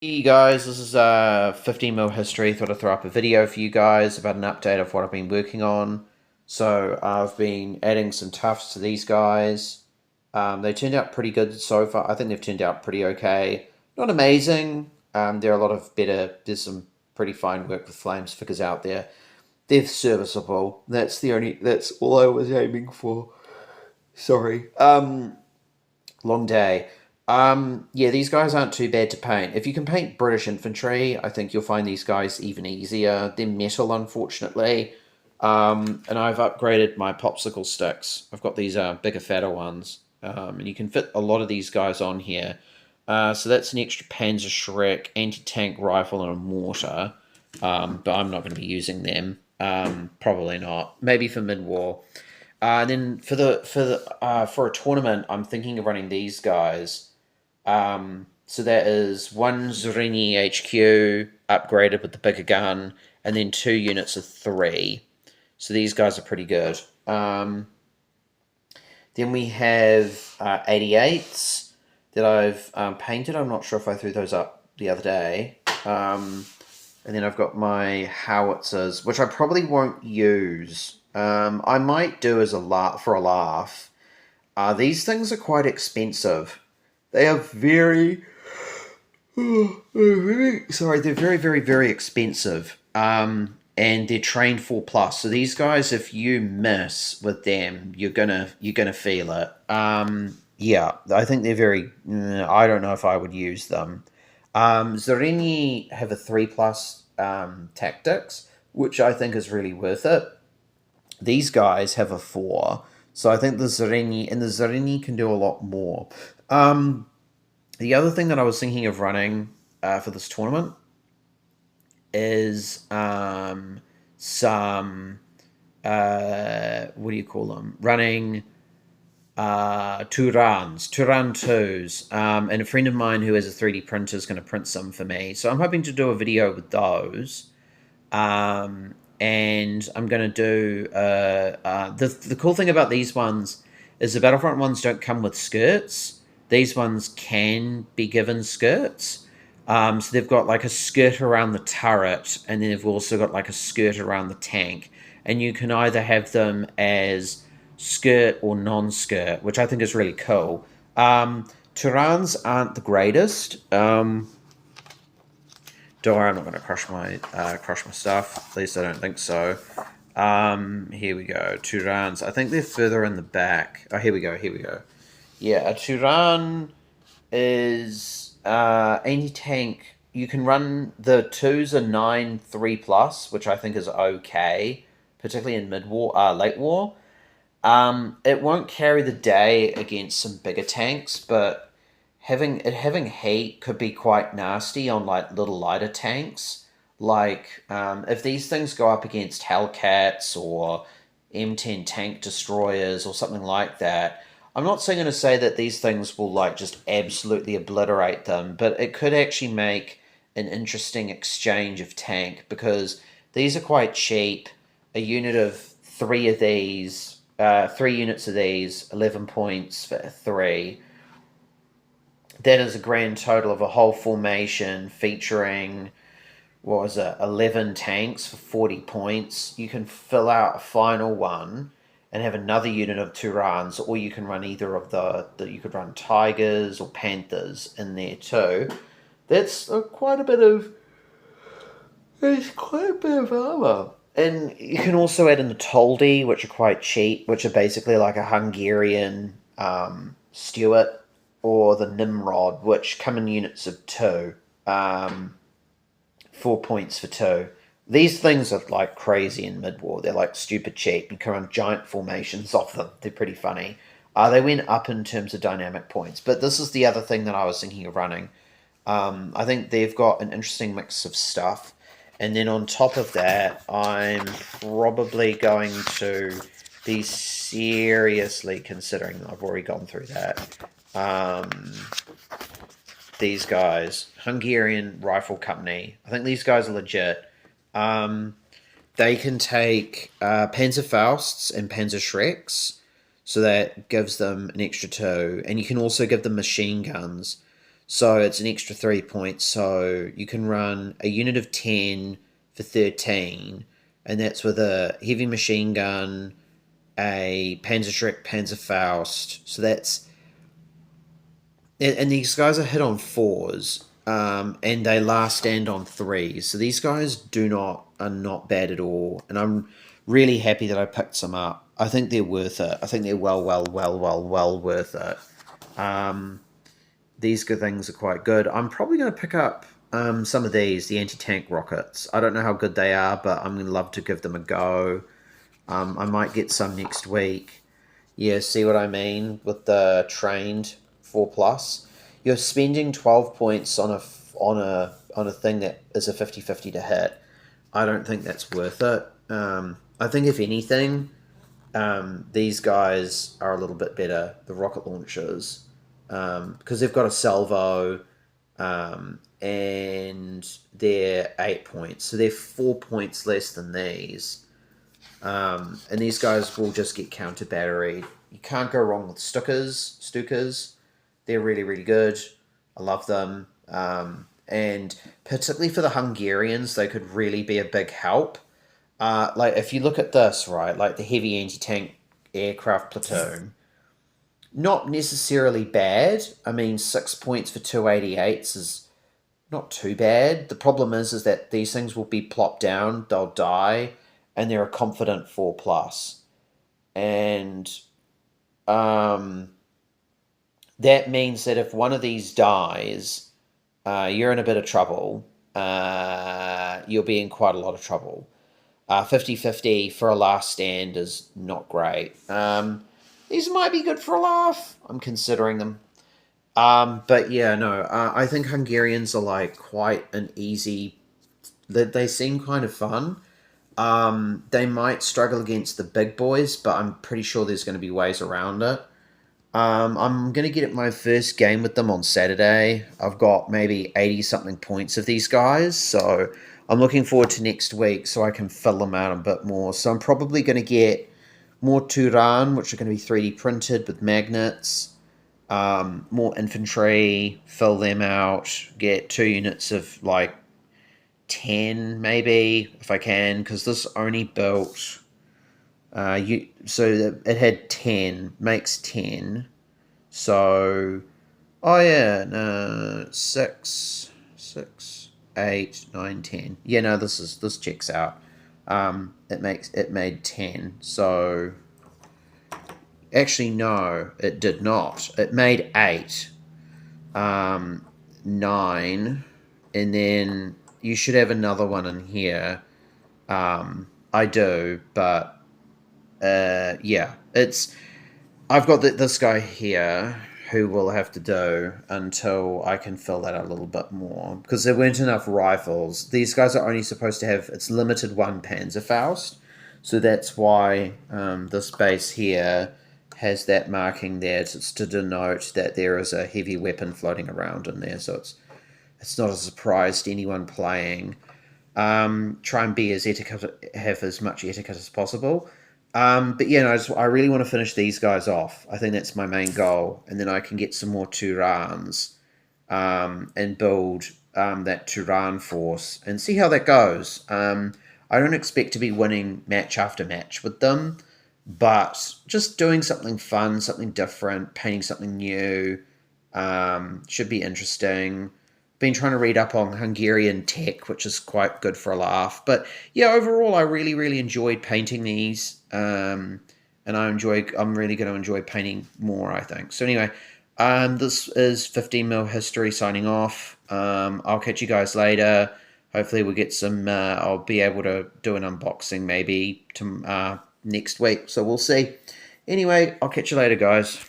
Hey guys, this is 15 mil history. Thought I'd throw up a video for you guys about an update of what I've been working on. So I've been adding some tufts to these guys. They turned out pretty good so far. I think they've turned out pretty okay. Not amazing. There are a lot of better. There's some pretty fine work with flames figures out there. They're serviceable. That's all I was aiming for. Sorry. Long day. Yeah, these guys aren't too bad to paint. If you can paint British infantry, I think you'll find these guys even easier. They're metal, unfortunately. And I've upgraded my popsicle sticks. I've got these bigger, fatter ones. And you can fit a lot of these guys on here. So that's an extra Panzer Shrek, anti-tank rifle, and a mortar. But I'm not going to be using them. Probably not. Maybe for mid-war. And then for a tournament, I'm thinking of running these guys. So that is one Zyrini HQ upgraded with the bigger gun, and then 2 units of 3. So these guys are pretty good. Then we have 88s that I've painted. I'm not sure if I threw those up the other day. And then I've got my howitzers, which I probably won't use. I might do as a for a laugh. These things are quite expensive. They are they're very, very, very expensive. And they're trained 4+. So these guys, if you miss with them, you're gonna feel it. Yeah, I think they're very. I don't know if I would use them. Zyrini have a 3+ tactics, which I think is really worth it. These guys have a 4, so I think the Zyrini can do a lot more. The other thing that I was thinking of running for this tournament is some what do you call them? Running Turan 2s, and a friend of mine who has a 3D printer is going to print some for me. So I'm hoping to do a video with those. And I'm going to do the cool thing about these ones is the Battlefront ones don't come with skirts. These ones can be given skirts. So they've got like a skirt around the turret, and then they've also got like a skirt around the tank. And you can either have them as skirt or non-skirt, which I think is really cool. Turans aren't the greatest. Don't worry, I'm not going to crush my stuff. At least I don't think so. Here we go. Turans. I think they're further in the back. Oh, here we go. Here we go. Yeah, a Turan is anti-tank. You can run the 2s are 9 3+, which I think is okay, particularly in mid-war, late war. It won't carry the day against some bigger tanks, but having heat could be quite nasty on like little lighter tanks. Like if these things go up against Hellcats or M10 tank destroyers or something like that, I'm not saying going to say that these things will like just absolutely obliterate them, but it could actually make an interesting exchange of tank because these are quite cheap. A unit of 3 of these, 3 units of these, 11 points for 3. That is a grand total of a whole formation featuring, what was it, 11 tanks for 40 points. You can fill out a final one and have another unit of Turans, or you can run either of you could run Tigers or Panthers in there too. That's quite a bit of, it's quite a bit of armor. And you can also add in the Toldi, which are quite cheap, which are basically like a Hungarian Stuart, or the Nimrod, which come in units of 2. 4 points for 2. These things are like crazy in mid-war. They're like stupid cheap. You can run giant formations off them. They're pretty funny. They went up in terms of dynamic points, but this is the other thing that I was thinking of running. I think they've got an interesting mix of stuff. And then on top of that, I'm probably going to be seriously considering, I've already gone through that, these guys, Hungarian Rifle Company. I think these guys are legit. They can take Panzerfausts and Panzer Shreks, so that gives them an extra 2. And you can also give them machine guns. So it's an extra 3 points. So you can run a unit of 10 for 13, and that's with a heavy machine gun, a Panzerschreck, Panzerfaust. So that's, and these guys are hit on fours, and they last stand on threes. So these guys are not bad at all, and I'm really happy that I picked some up. I think they're worth it. I think they're well worth it. Um, these good things are quite good. I'm probably going to pick up some of these, the anti-tank rockets. I don't know how good they are, but I'm going to love to give them a go. I might get some next week. Yeah, see what I mean with the trained 4 plus. You're spending 12 points on a thing that is a 50-50 to hit. I don't think that's worth it. I think if anything, these guys are a little bit better, the rocket launchers, because they've got a salvo, and they're 8 points, so they're 4 points less than these. And these guys will just get counter batteried. You can't go wrong with Stukas. They're really, really good. I love them. And particularly for the Hungarians, they could really be a big help. Like, if you look at this, right, like the heavy anti-tank aircraft platoon, not necessarily bad. I mean, 6 points for 288s is not too bad. The problem is that these things will be plopped down, they'll die, and they're a confident 4 plus. And that means that if one of these dies, you're in a bit of trouble. You'll be in quite a lot of trouble. 50-50 for a last stand is not great. These might be good for a laugh. I'm considering them. But yeah, no, I think Hungarians are like quite an easy. They seem kind of fun. They might struggle against the big boys, but I'm pretty sure there's going to be ways around it. I'm going to get my first game with them on Saturday. I've got maybe 80 something points of these guys, so I'm looking forward to next week so I can fill them out a bit more. So I'm probably going to get more Turan, which are going to be 3D printed with magnets, more infantry, fill them out, get 2 units of like 10 maybe if I can, because this only built so it had 10, makes 10. So, oh yeah, no, 6, 6, 8, 9, 10. Yeah, no, this checks out. It made 10. So, actually no, it did not. It made 8, 9, and then you should have another one in here. I do, but yeah, I've got this guy here who will have to do until I can fill that out a little bit more, because there weren't enough rifles. These guys are only supposed to have, it's limited 1 Panzerfaust, so that's why this base here has that marking there. It's to denote that there is a heavy weapon floating around in there, so it's not a surprise to anyone playing. Try and be as etiquette, have as much etiquette as possible. But yeah, no, I really want to finish these guys off. I think that's my main goal, and then I can get some more Turans, and build that Turan force and see how that goes. I don't expect to be winning match after match with them, but just doing something fun, something different, painting something new, should be interesting. Been trying to read up on Hungarian tech, which is quite good for a laugh. But yeah, overall, I really, really enjoyed painting these, and I'm really going to enjoy painting more, I think. So anyway, this is 15mm History signing off. I'll catch you guys later. Hopefully we'll get some, I'll be able to do an unboxing maybe next week. So we'll see. Anyway, I'll catch you later, guys.